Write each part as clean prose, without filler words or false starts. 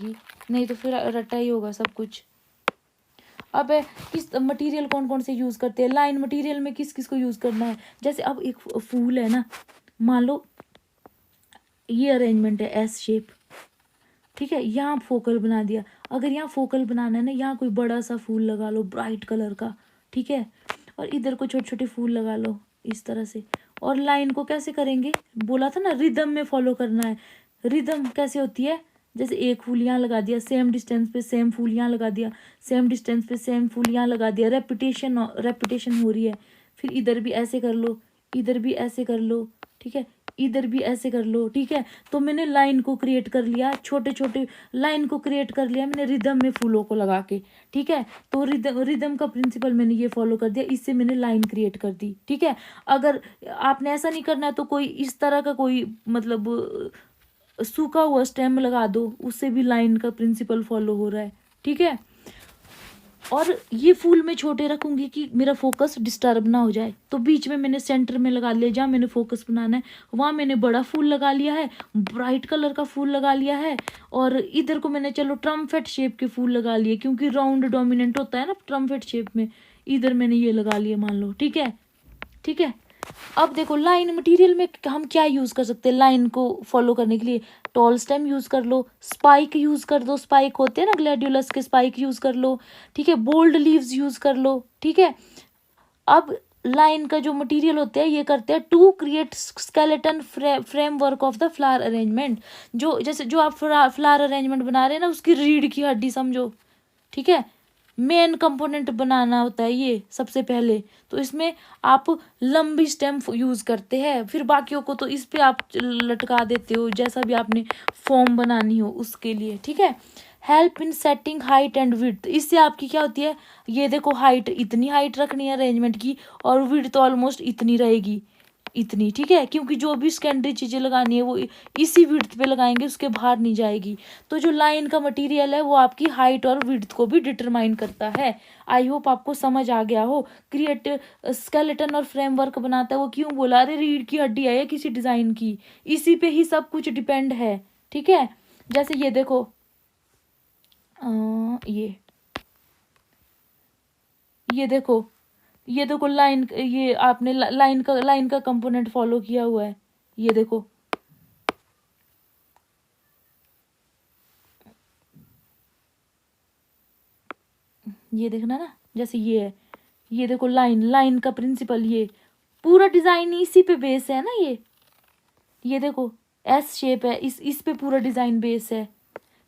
जाएगी, नहीं तो फिर रट्टा ही होगा सब कुछ। अब किस मटेरियल कौन कौन से यूज़ करते हैं, लाइन मटेरियल में किस किस को यूज़ करना है। जैसे अब एक फूल है ना, मान लो ये अरेंजमेंट है एस शेप, ठीक है, यहाँ फोकल बना दिया। अगर यहाँ फोकल बनाना है ना, यहाँ कोई बड़ा सा फूल लगा लो ब्राइट कलर का, ठीक है, और इधर को छोटे छोटे फूल लगा लो इस तरह से। और लाइन को कैसे करेंगे, बोला था ना रिदम में फॉलो करना है। रिदम कैसे होती है, जैसे एक फूल यहाँ लगा दिया, सेम डिस्टेंस पे सेम फूल यहाँ लगा दिया, सेम डिस्टेंस पे सेम फूल यहाँ लगा दिया, रेपिटेशन हो रही है। फिर इधर भी ऐसे कर लो, इधर भी ऐसे कर लो, ठीक है, इधर भी ऐसे कर लो, ठीक है। तो मैंने लाइन को क्रिएट कर लिया, छोटे छोटे लाइन को क्रिएट कर लिया मैंने रिदम में फूलों को लगा के, ठीक है। तो रिदम का प्रिंसिपल मैंने ये फॉलो कर दिया, इससे मैंने लाइन क्रिएट कर दी, ठीक है। अगर आपने ऐसा नहीं करना है तो कोई इस तरह का कोई मतलब सूखा हुआ स्टेम लगा दो, उससे भी लाइन का प्रिंसिपल फॉलो हो रहा है, ठीक है। और ये फूल मैं छोटे रखूंगी कि मेरा फोकस डिस्टर्ब ना हो जाए, तो बीच में मैंने सेंटर में लगा लिया, जहाँ मैंने फोकस बनाना है वहाँ मैंने बड़ा फूल लगा लिया है, ब्राइट कलर का फूल लगा लिया है। और इधर को मैंने चलो ट्रम्पेट शेप के फूल लगा लिए, क्योंकि राउंड डोमिनेंट होता है ना ट्रम्पेट शेप में, इधर मैंने ये लगा लिया मान लो, ठीक है, ठीक है। अब देखो लाइन मटेरियल में हम क्या यूज़ कर सकते हैं लाइन को फॉलो करने के लिए, टॉल स्टेम यूज़ कर लो, स्पाइक यूज़ कर दो, स्पाइक होते हैं ना ग्लैडियोलस के, स्पाइक यूज़ कर लो, ठीक है, बोल्ड लीव्स यूज़ कर लो, ठीक है। अब लाइन का जो मटेरियल होता है ये करते हैं to create skeleton framework of the flower arrangement. जो जैसे जो आप फ्लावर अरेंजमेंट बना रहे हैं ना, उसकी रीढ़ की हड्डी समझो, ठीक है, मेन कंपोनेंट बनाना होता है ये सबसे पहले। तो इसमें आप लंबी स्टेम यूज़ करते हैं, फिर बाकियों को तो इस पे आप लटका देते हो, जैसा भी आपने फॉर्म बनानी हो उसके लिए, ठीक है। Help in setting height and width, इससे आपकी क्या होती है, ये देखो हाइट इतनी हाइट रखनी है अरेंजमेंट की, और विड्थ तो ऑलमोस्ट इतनी रहेगी, इतनी, ठीक है, क्योंकि जो भी सेकेंडरी चीज़ें लगानी है वो इसी विड्थ पे लगाएंगे, उसके बाहर नहीं जाएगी। तो जो लाइन का मटेरियल है वो आपकी हाइट और विड्थ को भी डिटरमाइन करता है। आई होप आपको समझ आ गया हो। क्रिएट स्केलेटन और फ्रेमवर्क बनाता है, वो क्यों बोला, अरे रीढ़ की हड्डी है किसी डिज़ाइन की, इसी पे ही सब कुछ डिपेंड है, ठीक है। जैसे ये देखो ये देखो, ये देखो लाइन, ये आपने लाइन का कंपोनेंट फॉलो किया हुआ है, ये देखो, ये देखना ना, जैसे ये है, ये देखो लाइन का प्रिंसिपल, ये पूरा डिजाइन इसी पे बेस है ना, ये देखो एस शेप है, इस पे पूरा डिजाइन बेस है।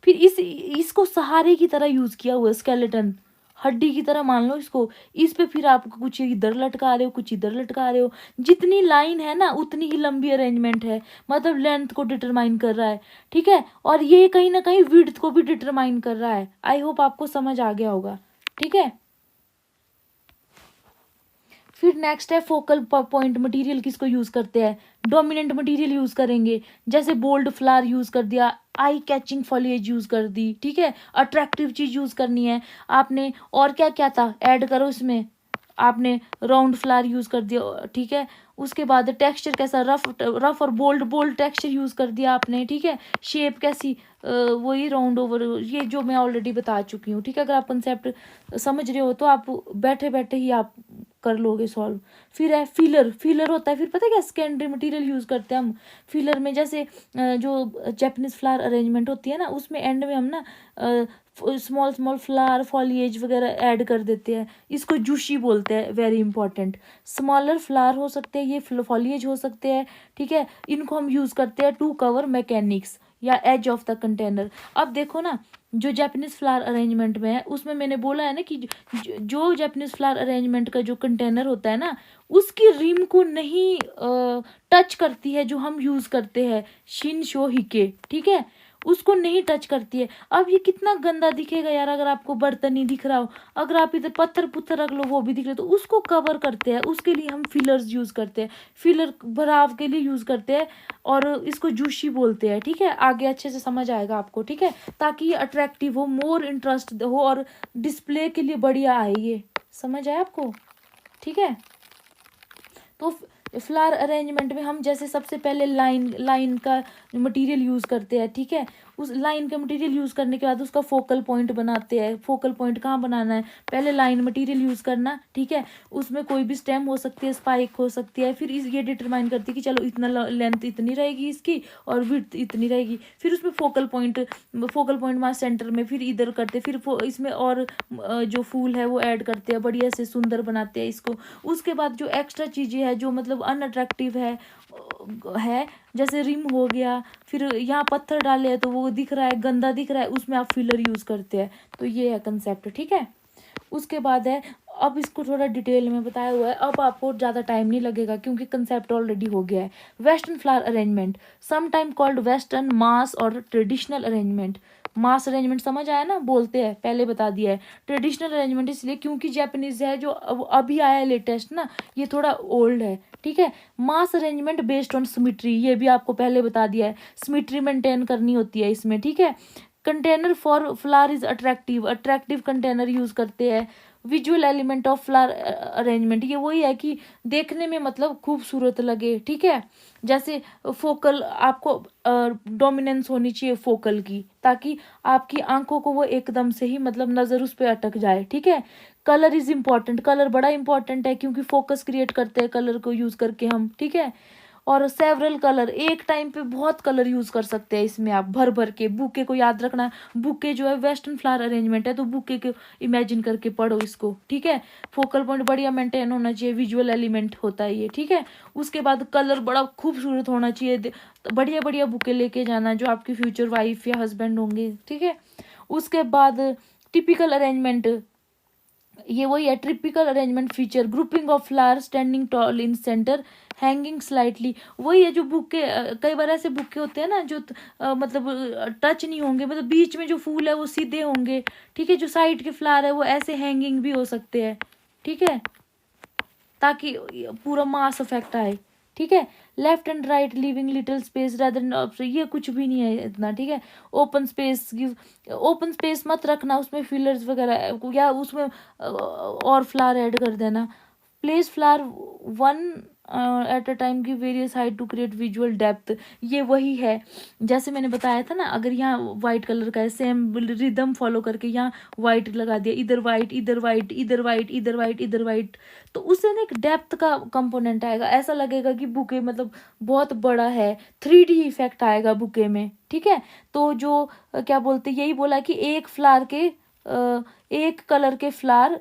फिर इसको सहारे की तरह यूज किया हुआ स्केलेटन, हड्डी की तरह मान लो इसको, इस पे फिर आप कुछ इधर लटका रहे हो, कुछ इधर लटका रहे हो, जितनी लाइन है ना उतनी ही लंबी अरेंजमेंट है, मतलब लेंथ को डिटरमाइन कर रहा है, ठीक है। और ये कहीं ना कहीं विड्थ को भी डिटरमाइन कर रहा है। आई होप आपको समझ आ गया होगा, ठीक है। फिर नेक्स्ट है फोकल पॉइंट मटेरियल, किसको यूज करते हैं, डोमिनेंट मटेरियल यूज करेंगे, जैसे बोल्ड फ्लावर यूज कर दिया, आई कैचिंग फॉलिएज यूज कर दी, ठीक है, अट्रैक्टिव चीज यूज करनी है आपने। और क्या क्या था ऐड करो इसमें, आपने राउंड फ्लावर यूज कर दिया, ठीक है। उसके बाद टेक्सचर कैसा, रफ और बोल्ड टेक्सचर यूज कर दिया आपने, ठीक है। शेप कैसी, वही राउंड ओवर, ये जो मैं ऑलरेडी बता चुकी हूँ, ठीक है। अगर आप कंसेप्ट समझ रहे हो तो आप बैठे बैठे ही आप कर लोगे सॉल्व। फिर है फिलर होता है, फिर पता है क्या, सेकेंडरी मटेरियल यूज करते हैं हम फिलर में। जैसे जो जापानीज फ्लावर अरेंजमेंट होती है ना, उसमें एंड में हम ना स्मॉल फ्लावर फॉलिएज वगैरह ऐड कर देते हैं, इसको जूशी बोलते हैं, वेरी इंपॉर्टेंट। स्मॉलर फ्लावर हो सकते हैं, ये फॉलिएज हो सकते हैं, ठीक है। इनको हम यूज करते हैं टू कवर मैकेनिक्स या एज ऑफ द कंटेनर। अब देखो ना, जो जापानीज फ्लावर अरेंजमेंट में है उसमें मैंने बोला है ना कि जो जापानीज फ्लावर अरेंजमेंट का जो कंटेनर होता है ना, उसकी रिम को नहीं टच करती है, जो हम यूज करते हैं शिनशो हिके, ठीक है, उसको नहीं टच करती है। अब ये कितना गंदा दिखेगा यार, अगर आपको बर्तन नहीं दिख रहा हो, अगर आप इधर पत्थर पुत्थर रख लो वो भी दिख रहे, तो उसको कवर करते हैं, उसके लिए हम फिलर्स यूज करते हैं, फिलर भराव के लिए यूज करते हैं, और इसको जूशी बोलते हैं, ठीक है। आगे अच्छे से समझ आएगा आपको, ठीक है, ताकि ये अट्रैक्टिव हो, मोर इंटरेस्ट हो, और डिस्प्ले के लिए बढ़िया आए, ये समझ आया आपको, ठीक है। तो फ्लावर अरेंजमेंट में हम जैसे सबसे पहले लाइन का मटेरियल यूज़ करते हैं, ठीक है। उस लाइन का मटेरियल यूज़ करने के बाद उसका फोकल पॉइंट बनाते हैं। फोकल पॉइंट कहाँ बनाना है, पहले लाइन मटेरियल यूज़ करना, ठीक है। उसमें कोई भी स्टेम हो सकती है, स्पाइक हो सकती है, फिर ये डिटरमाइन करती है कि चलो इतना लेंथ इतनी रहेगी इसकी और विड्थ इतनी रहेगी। फिर उसमें फोकल पॉइंट वहाँ सेंटर में, फिर इधर करते, फिर इसमें और जो फूल है वो ऐड करते हैं, बढ़िया से सुंदर बनाते हैं इसको। उसके बाद जो एक्स्ट्रा चीज़ें हैं जो मतलब अनअट्रैक्टिव है जैसे रिम हो गया, फिर यहाँ पत्थर डाले हैं तो वो दिख रहा है, गंदा दिख रहा है, उसमें आप फिलर यूज़ करते हैं। तो ये है कंसेप्ट, ठीक है। उसके बाद है, अब इसको थोड़ा डिटेल में बताया हुआ है, अब आपको ज़्यादा टाइम नहीं लगेगा क्योंकि कंसेप्ट ऑलरेडी हो गया है। Western flower arrangement, some time called western, mass और ट्रेडिशनल अरेंजमेंट। मास अरेंजमेंट समझ आया ना, बोलते हैं, पहले बता दिया है। ट्रेडिशनल अरेंजमेंट इसलिए क्योंकि जापानीज है जो अभी आया है लेटेस्ट ना, ये थोड़ा ओल्ड है, ठीक है। मास अरेंजमेंट बेस्ड ऑन सिमेट्री, ये भी आपको पहले बता दिया है, सिमेट्री मेंटेन करनी होती है इसमें, ठीक है। Container for flower is attractive container use करते हैं। Visual element of flower arrangement, ये वही है कि देखने में मतलब खूबसूरत लगे, ठीक है। जैसे फोकल, आपको डोमिनेंस होनी चाहिए फोकल की, ताकि आपकी आंखों को वो एकदम से ही मतलब नज़र उस पर अटक जाए, ठीक है। कलर इज इम्पॉर्टेंट, कलर बड़ा इंपॉर्टेंट है क्योंकि फोकस क्रिएट करते हैं कलर को यूज़ करके हम, ठीक है। और सेवरल कलर, एक टाइम पे बहुत कलर यूज कर सकते हैं इसमें आप, भर भर के। बुके को याद रखना, बुके जो है वेस्टर्न फ्लावर अरेंजमेंट है, तो बुके को इमेजिन करके पढ़ो इसको, ठीक है। फोकल पॉइंट बढ़िया मेंटेन होना चाहिए, विजुअल एलिमेंट होता है ये, ठीक है। उसके बाद कलर बड़ा खूबसूरत होना चाहिए, बढ़िया बढ़िया बुके लेके जाना जो आपकी फ्यूचर वाइफ या हस्बैंड होंगे, ठीक है। उसके बाद टिपिकल अरेंजमेंट, ये वही है, typical arrangement feature grouping of flower standing tall in centre, hanging slightly, वही है जो बुके, कई बार ऐसे बुके होते हैं ना जो मतलब टच नहीं होंगे, मतलब बीच में जो फूल है वो सीधे होंगे, ठीक है। जो साइड के फ्लावर है वो ऐसे हैंगिंग भी हो सकते हैं, ठीक है, ताकि पूरा मास इफेक्ट आए, ठीक है। Left and right living little space rather, ये कुछ भी नहीं है इतना, ठीक है। Open space give, open space मत रखना उसमें फिलर्स वगैरह, या उसमें और फ्लावर ऐड कर देना। Place flower one at a time की various height to create visual depth, ये वही है जैसे मैंने बताया था ना, अगर यहाँ वाइट कलर का है, सेम रिदम फॉलो करके यहाँ वाइट लगा दिया, इधर वाइट, इधर वाइट, इधर वाइट, इधर वाइट, इधर वाइट, तो उससे ना एक डेप्थ का कंपोनेंट आएगा, ऐसा लगेगा कि बुके मतलब बहुत बड़ा है, 3D इफेक्ट आएगा बुके में, ठीक है। तो जो क्या बोलते, यही बोला कि एक फ्लावर के एक कलर के फ्लावर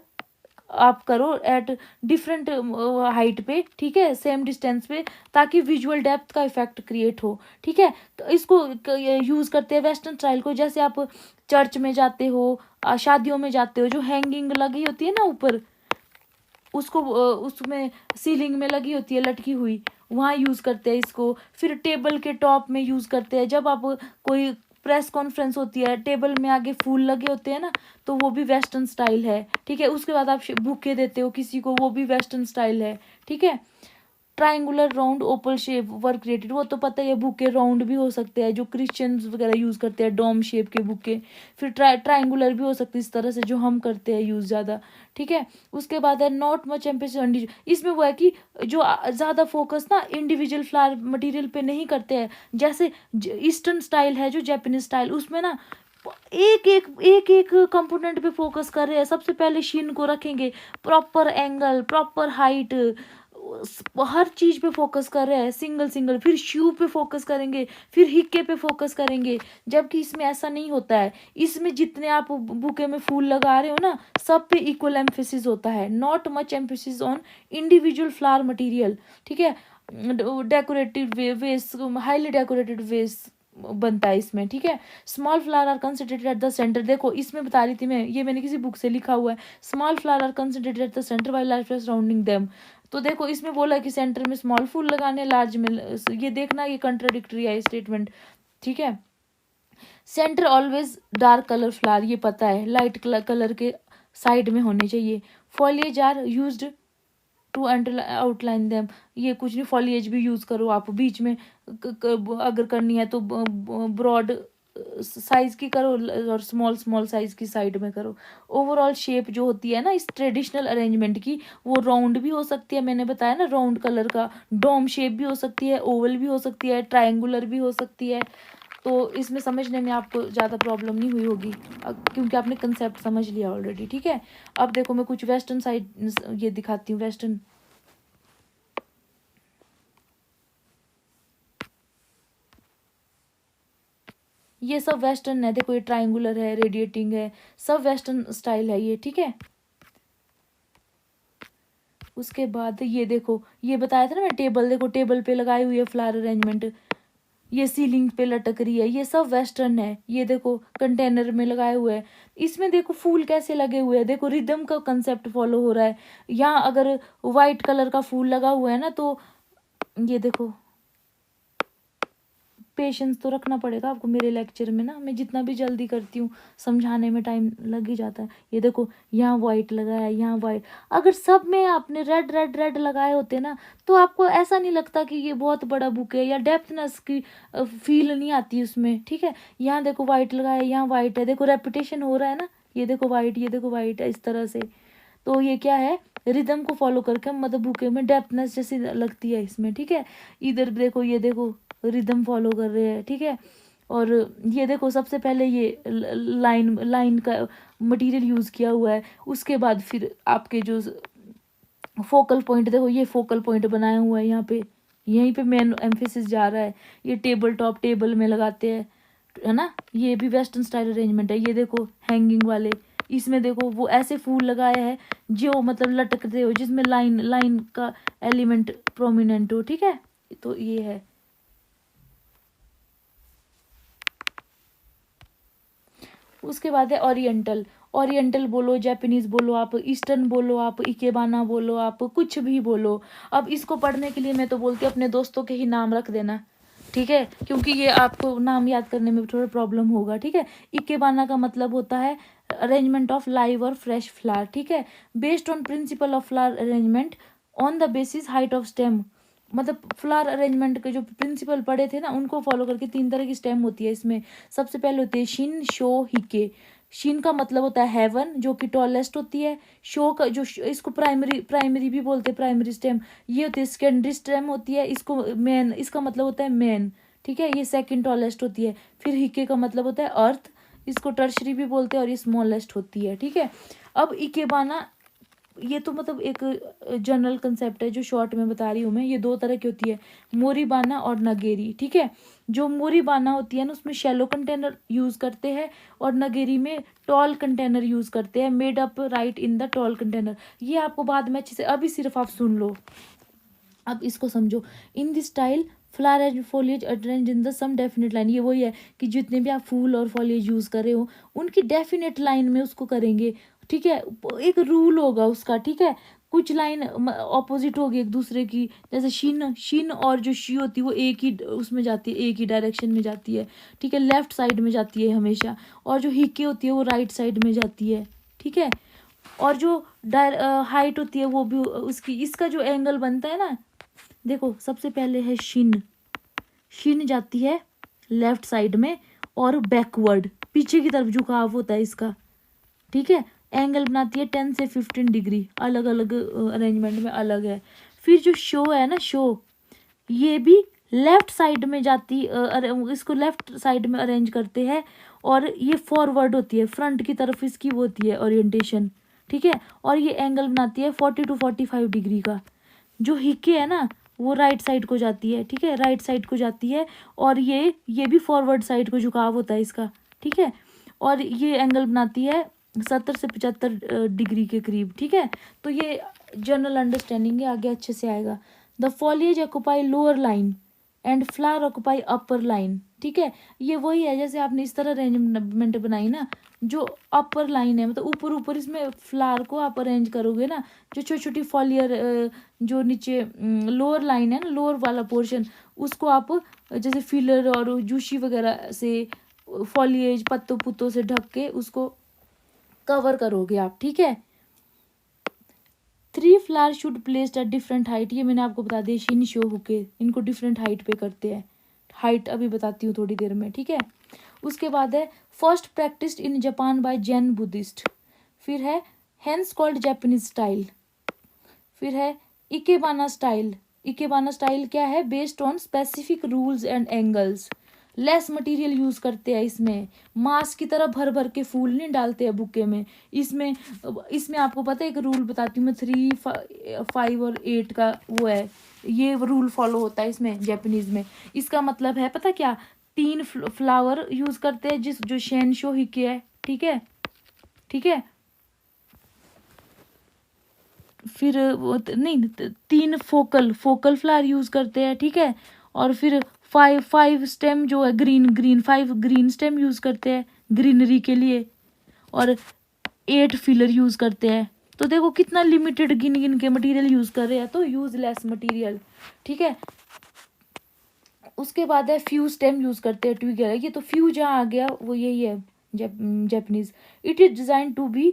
आप करो एट डिफरेंट हाइट पे, ठीक है, सेम डिस्टेंस पे, ताकि विजुअल डेप्थ का इफेक्ट क्रिएट हो, ठीक है। तो इसको यूज करते हैं वेस्टर्न स्टाइल को, जैसे आप चर्च में जाते हो, शादियों में जाते हो, जो हैंगिंग लगी होती है ना ऊपर, उसको उसमें सीलिंग में लगी होती है लटकी हुई, वहाँ यूज़ करते हैं इसको। फिर टेबल के टॉप में यूज़ करते हैं, जब आप कोई प्रेस कॉन्फ्रेंस होती है, टेबल में आगे फूल लगे होते हैं ना, तो वो भी वेस्टर्न स्टाइल है, ठीक है। उसके बाद आप बुके देते हो किसी को, वो भी वेस्टर्न स्टाइल है, ठीक है। Triangular round oval shape were created, वो तो पता ही है, बुके राउंड भी हो सकते हैं जो क्रिश्चियंस वगैरह यूज़ करते हैं, डोम शेप के बुके। फिर ट्राइंगुलर भी हो सकती है इस तरह से जो हम करते हैं यूज़ ज़्यादा, ठीक है। उसके बाद है नॉट मच एम्फेसिस, इसमें वो है कि जो ज़्यादा फोकस ना इंडिविजुअल फ्लावर मटेरियल पे नहीं करते हैं, जैसे ईस्टर्न स्टाइल है जो जापानीज स्टाइल, उसमें ना एक कंपोनेंट पे फोकस कर रहे हैं। सबसे पहले शीन को रखेंगे, प्रॉपर एंगल, प्रॉपर हाइट, हर चीज पे फोकस कर रहे हैं सिंगल सिंगल, फिर शू पे फोकस करेंगे, फिर हिक्के पे फोकस करेंगे, जबकि इसमें ऐसा नहीं होता है। इसमें जितने आप बुके में फूल लगा रहे हो ना, सब पे इक्वल एम्फेसिस होता है, not much emphasis on individual flower material, ठीक है। डेकोरेटिव वेस, हाईली डेकोरेटेड वेस बनता है इसमें, ठीक है। Small flower are concentrated at the centre, देखो इसमें बता रही थी मैं, ये मैंने किसी बुक से लिखा हुआ है, small flower are concentrated at the centre while large flower surrounding them. तो देखो इसमें बोला है कि सेंटर में स्मॉल फूल लगाने, लार्ज में, ये देखना ये कंट्राडिक्टरी है स्टेटमेंट, ठीक है। Centre always dark colour flower, ये पता है, लाइट कलर के साइड में होने चाहिए। Foliage are used to outline them, ये कुछ नहीं, फॉलिएज भी यूज करो आप बीच में, अगर करनी है तो ब्रॉड साइज की करो और स्मॉल स्मॉल साइज की साइड में करो। ओवरऑल शेप जो होती है ना इस ट्रेडिशनल अरेंजमेंट की, वो राउंड भी हो सकती है, मैंने बताया ना राउंड कलर का, डोम शेप भी हो सकती है, ओवल भी हो सकती है, ट्रायंगुलर भी हो सकती है। तो इसमें समझने में आपको ज़्यादा प्रॉब्लम नहीं हुई होगी क्योंकि आपने कंसेप्ट समझ लिया ऑलरेडी। ठीक है, अब देखो मैं कुछ वेस्टर्न साइड ये दिखाती हूँ। वेस्टर्न, ये सब वेस्टर्न है। देखो ये ट्रायंगुलर है, रेडिएटिंग है, सब वेस्टर्न स्टाइल है ये। ठीक है, उसके बाद ये देखो, ये बताया था ना मैं, टेबल देखो, टेबल पे लगाई हुई है फ्लावर अरेंजमेंट, ये सीलिंग पे लटक रही है, ये सब वेस्टर्न है। ये देखो कंटेनर में लगाए हुए हैं, इसमें देखो फूल कैसे लगे हुए हैं, देखो रिदम का कंसेप्ट फॉलो हो रहा है। यहाँ अगर वाइट कलर का फूल लगा हुआ है ना, तो ये देखो, पेशेंस तो रखना पड़ेगा आपको मेरे लेक्चर में ना, मैं जितना भी जल्दी करती हूँ समझाने में टाइम लग ही जाता है। ये देखो यहाँ वाइट लगाया है, यहाँ वाइट, अगर सब में आपने रेड रेड रेड लगाए होते ना, तो आपको ऐसा नहीं लगता कि ये बहुत बड़ा बुक है, या डेप्थनेस की फील नहीं आती उसमें। ठीक है, यहाँ देखो वाइट लगाया, यहाँ वाइट है, देखो रेपिटेशन हो रहा है ना, ये देखो वाइट, ये देखो वाइट है, इस तरह से। तो ये क्या है, रिदम को फॉलो करके मतलब बुके में डेप्थनेस जैसी लगती है इसमें। ठीक है, इधर देखो, ये देखो रिदम फॉलो कर रहे हैं। ठीक है, और ये देखो सबसे पहले ये लाइन लाइन का मटेरियल यूज़ किया हुआ है, उसके बाद फिर आपके जो फोकल पॉइंट, देखो ये फोकल पॉइंट बनाया हुआ है यहाँ पे, यहीं पे मेन एम्फेसिस जा रहा है। ये टेबल टॉप टेबल में लगाते हैं, है ना, ये भी वेस्टर्न स्टाइल अरेंजमेंट है। ये देखो हैंगिंग वाले, इसमें देखो वो ऐसे फूल लगाया है जो मतलब लटकते हो, जिसमें लाइन लाइन का एलिमेंट प्रोमिनेंट हो। ठीक है, तो ये है। उसके बाद है ओरिएंटल। ओरिएंटल बोलो, जापानीज बोलो, आप ईस्टर्न बोलो, आप इकेबाना बोलो, आप कुछ भी बोलो। अब इसको पढ़ने के लिए मैं तो बोलती हूँ अपने दोस्तों के ही नाम रख देना। ठीक है, क्योंकि ये आपको नाम याद करने में थोड़ा प्रॉब्लम होगा। ठीक है, इकेबाना का मतलब होता है अरेंजमेंट ऑफ लाइव और फ्रेश फ्लावर। ठीक है, based on principle of flower arrangement on the basis height of stem, मतलब फ्लावर अरेंजमेंट के जो प्रिंसिपल पढ़े थे ना, उनको फॉलो करके 3 तरह की स्टेम होती है इसमें। सबसे पहले होती है शिन, शो, हिके। शिन का मतलब होता है हेवन, जो कि टॉलेस्ट होती है। शो का जो इसको प्राइमरी प्राइमरी भी बोलते हैं, प्राइमरी स्टेम। ये होती है सेकेंडरी स्टेम होती है, इसको मेन, इसका मतलब होता है मेन। ठीक है, ये सेकंड टॉलेस्ट होती है। फिर हिके का मतलब होता है अर्थ, इसको टर्शरी भी बोलते हैं, और ये स्मॉलेस्ट होती है। ठीक है, अब इकेबाना, ये तो मतलब एक जनरल कंसेप्ट है जो शॉर्ट में बता रही हूँ मैं। ये 2 तरह की होती है, मोरीबाना और नगेरी। ठीक है, जो मोरीबाना होती है ना, उसमें शैलो कंटेनर यूज़ करते हैं, और नगेरी में टॉल कंटेनर यूज़ करते हैं, made up right in the tall container. ये आपको बाद में अच्छे से, अभी सिर्फ आप सुन लो, अब इसको समझो। In this style flower and foliage arrange in the some definite line, ये वही है कि जितने भी आप फूल और फॉलिएज यूज़ कर रहे हो उनकी डेफिनेट लाइन में उसको करेंगे। ठीक है, एक रूल होगा उसका। ठीक है, कुछ लाइन ऑपोजिट होगी एक दूसरे की, जैसे शिन, शिन और जो शी होती है वो एक ही उसमें जाती है, एक ही डायरेक्शन में जाती है। ठीक है, लेफ्ट साइड में जाती है हमेशा, और जो हिके होती है वो राइट साइड में जाती है। ठीक है, और जो हाइट होती है वो भी उसकी, इसका जो एंगल बनता है ना, देखो सबसे पहले है शिन, शिन जाती है लेफ्ट साइड में, और बैकवर्ड पीछे की तरफ झुकाव होता है इसका। ठीक है, एंगल बनाती है 10 से 15 डिग्री, अलग अलग अरेंजमेंट में अलग है। फिर जो शो है ना, शो, ये भी लेफ्ट साइड में जाती, इसको लेफ्ट साइड में अरेंज करते हैं, और ये फॉरवर्ड होती है, फ्रंट की तरफ इसकी वो होती है ओरिएंटेशन। ठीक है, और ये एंगल बनाती है 40 to 45 डिग्री का। जो हिके है ना, वो राइट साइड को जाती है। ठीक है, राइट साइड को जाती है, और ये भी फॉरवर्ड साइड को झुकाव होता है इसका। ठीक है, और ये एंगल बनाती है 70 से 75 डिग्री के करीब। ठीक है, तो ये जनरल अंडरस्टैंडिंग है, आगे अच्छे से आएगा। The foliage occupy lower line and flower occupy upper line. ठीक है, ये वही है जैसे आपने इस तरह अरेंजमेंट बनाई ना, जो अपर लाइन है मतलब ऊपर ऊपर, इसमें फ्लावर को आप अरेंज करोगे ना, जो छोटी छोटी फॉलियर जो नीचे लोअर लाइन है ना, लोअर वाला पोर्शन, उसको आप जैसे फिलर और जूशी वगैरह से, फॉलिएज पत्तों पुत्तों से ढक के उसको कवर करोगे आप। ठीक है, 3 flower should placed at different height, ये मैंने आपको बता दिया, शिन, शो, हुके, इनको डिफरेंट हाइट पे करते हैं, हाइट अभी बताती हूँ थोड़ी देर में, ठीक है। उसके बाद है first practised in Japan by Zen Buddhist. फिर है हेंस कॉल्ड जापानीज स्टाइल। फिर है इकेबाना स्टाइल। इकेबाना स्टाइल क्या है, based on specific rules and angles. Less material use करते हैं इसमें, मास की तरह भर भर के फूल नहीं डालते हैं बुके में। इसमें इसमें आपको पता है एक रूल बताती हूँ मैं, 3, 5 और 8 का वो है, ये रूल फॉलो होता है इसमें जापानीज में। इसका मतलब है पता क्या, 3 फ्लावर यूज करते हैं जिस जो शेनशो हिके है, ठीक है, ठीक है। फिर नहीं 3 फोकल फ्लावर यूज करते हैं, ठीक है। और फिर 5 स्टेम जो है ग्रीन 5 ग्रीन स्टेम यूज करते हैं ग्रीनरी के लिए। और 8 फिलर यूज करते हैं। तो देखो कितना लिमिटेड गिन गिन के मटेरियल यूज कर रहे हैं, तो यूज लेस मटेरियल, ठीक है। उसके बाद है फ्यू स्टेम यूज करते हैं ट्विगर, ये तो फ्यू जहाँ आ गया वो यही है Japanese. It is design to be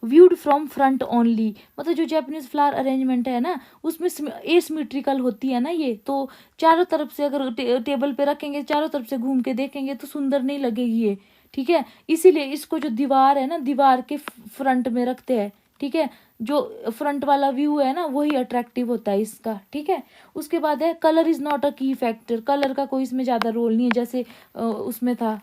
viewed from front only, मतलब जो जापानीज फ्लावर अरेंजमेंट है ना उसमें एसिमेट्रिकल होती है ना ये, तो चारों तरफ से अगर टेबल पे रखेंगे चारों तरफ से घूम के देखेंगे तो सुंदर नहीं लगेगी ये, ठीक है। इसीलिए इसको जो दीवार है ना दीवार के फ्रंट में रखते हैं, ठीक है। जो फ्रंट वाला व्यू है ना वही अट्रैक्टिव होता है इसका, ठीक है। उसके बाद है कलर इज नॉट अ की फैक्टर, कलर का कोई इसमें ज़्यादा रोल नहीं है, जैसे उसमें था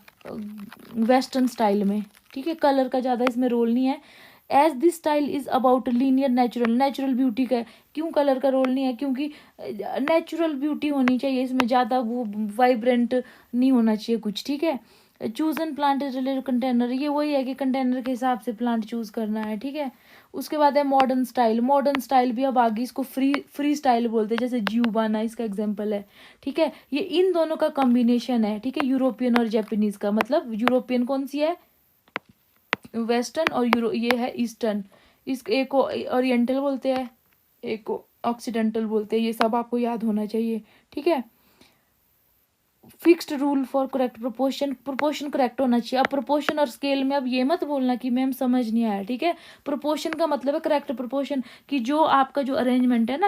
वेस्टर्न स्टाइल में, ठीक है। कलर का ज़्यादा इसमें रोल नहीं है। As this style is about linear natural beauty का, क्यों कलर का रोल नहीं है, क्योंकि नेचुरल ब्यूटी होनी चाहिए इसमें, ज़्यादा वो वाइब्रेंट नहीं होना चाहिए कुछ, ठीक है। चूजन प्लांट रिलेटेड कंटेनर, ये वही है कि कंटेनर के हिसाब से प्लांट चूज करना है, ठीक है। उसके बाद है मॉडर्न स्टाइल भी अब आगे इसको फ्री स्टाइल बोलते हैं, जैसे ज्यूबाना इसका एग्जांपल है, ठीक है। ये इन दोनों का कॉम्बिनेशन है, ठीक है, यूरोपियन और जापानीज का। मतलब यूरोपियन कौन सी है, वेस्टर्न, और ये है ईस्टर्न। इस एक को ओरिएंटल बोलते हैं, एक को ऑक्सीडेंटल बोलते हैं, ये सब आपको याद होना चाहिए, ठीक है। Fixed rule for correct proportion correct होना चाहिए। अब प्रोपोर्शन और स्केल में अब ये मत बोलना कि मैम समझ नहीं आया, ठीक है। प्रोपोर्शन का मतलब है करेक्ट प्रोपोर्शन, कि जो आपका जो अरेंजमेंट है ना,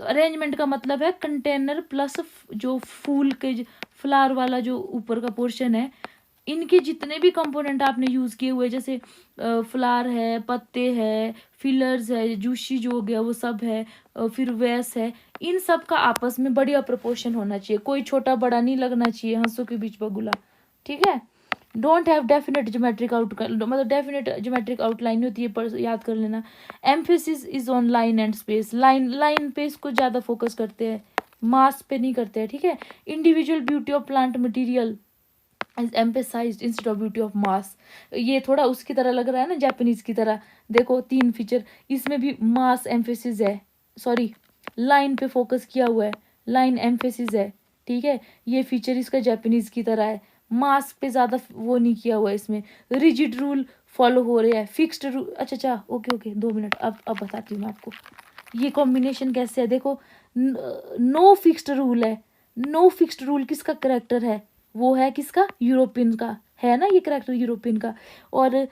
अरेंजमेंट का मतलब है कंटेनर प्लस जो फूल के फ्लावर वाला जो ऊपर का पोर्शन है, इनके जितने भी कंपोनेंट आपने यूज़ किए हुए, जैसे फ्लावर है, पत्ते है, फिलर्स है, जूशी जो हो गया वो सब है, फिर वेस है, इन सब का आपस में बढ़िया प्रोपोर्शन होना चाहिए, कोई छोटा बड़ा नहीं लगना चाहिए, हंसों के बीच बगुला, ठीक है। डोंट हैव डेफिनेट ज्योमेट्रिक मतलब डेफिनेट ज्योमेट्रिक आउटलाइन होती है, पर याद कर लेना। Emphasis is on line and space, line पे इसको ज़्यादा फोकस करते हैं, मास पे नहीं करते हैं, ठीक है। Individual beauty of plant material is emphasised instead of beauty of mass, ये थोड़ा उसकी तरह लग रहा है ना जापानीज की तरह। देखो 3 फीचर इसमें भी मास एम्फेसिस है, सॉरी लाइन पे फोकस किया हुआ है, लाइन एम्फेसिस है, ठीक है। ये फीचर इसका जापानीज की तरह है, मास पे ज़्यादा वो नहीं किया हुआ है इसमें। रिजिड रूल फॉलो हो रहे हैं, फिक्स्ड रूल, अच्छा ओके 2 मिनट, अब बताती हूँ मैं आपको ये कॉम्बिनेशन कैसे है। देखो नो फिक्स्ड रूल है, नो फिक्स्ड रूल किसका करेक्टर है, वो है किसका, यूरोपियन का है ना, ये करेक्टर यूरोपियन का। और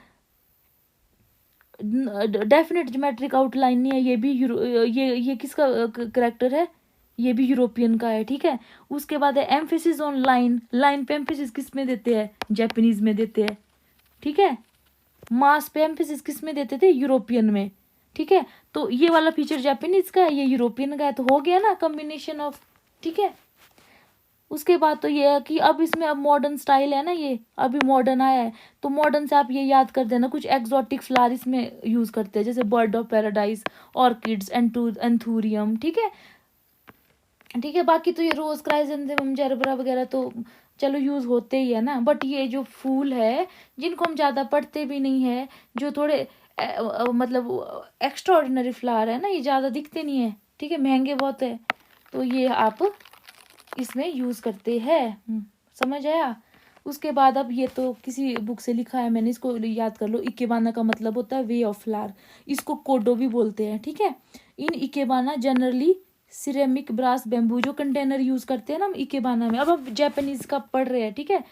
डेफिनेट ज्योमेट्रिक आउटलाइन नहीं है, ये भी ये किसका करेक्टर है, ये भी यूरोपियन का है, ठीक है। उसके बाद है एम्फेसिस ऑन लाइन पे एम्फेसिस किस में देते हैं, जापानीज में देते हैं, ठीक है। मास पे एम्फेसिस किस में देते थे, यूरोपियन में, ठीक है। तो ये वाला फीचर जापानीज का है, ये यूरोपियन का है, तो हो गया ना कॉम्बिनेशन ऑफ, ठीक है। उसके बाद तो ये है कि अब इसमें अब मॉडर्न स्टाइल है ना, ये अभी मॉडर्न आया है, तो मॉडर्न से आप ये याद कर देना, कुछ एक्सोटिक फ्लावर इसमें यूज करते हैं, जैसे bird of paradise, orchids, anthurium, ठीक है, ठीक है। बाकी तो ये रोज क्राइजेंथेमम जेरबरा वगैरह तो चलो यूज होते ही है ना, बट ये जो फूल है जिनको हम ज्यादा पढ़ते भी नहीं है, जो थोड़े मतलब एक्स्ट्रा ऑर्डिनरी फ्लावर है ना, ये ज्यादा दिखते नहीं है, ठीक है, महंगे बहुत है, तो ये आप इसमें यूज करते हैं, समझ आया। उसके बाद अब ये तो किसी बुक से लिखा है मैंने, इसको याद कर लो। इकेबाना का मतलब होता है वे ऑफ फ्लावर, इसको कोडो भी बोलते हैं, ठीक है। In ikebana generally ceramic, brass, bamboo जो कंटेनर यूज करते हैं ना हम इकेबाना में, अब हम जापानीज का पढ़ रहे हैं, ठीक है।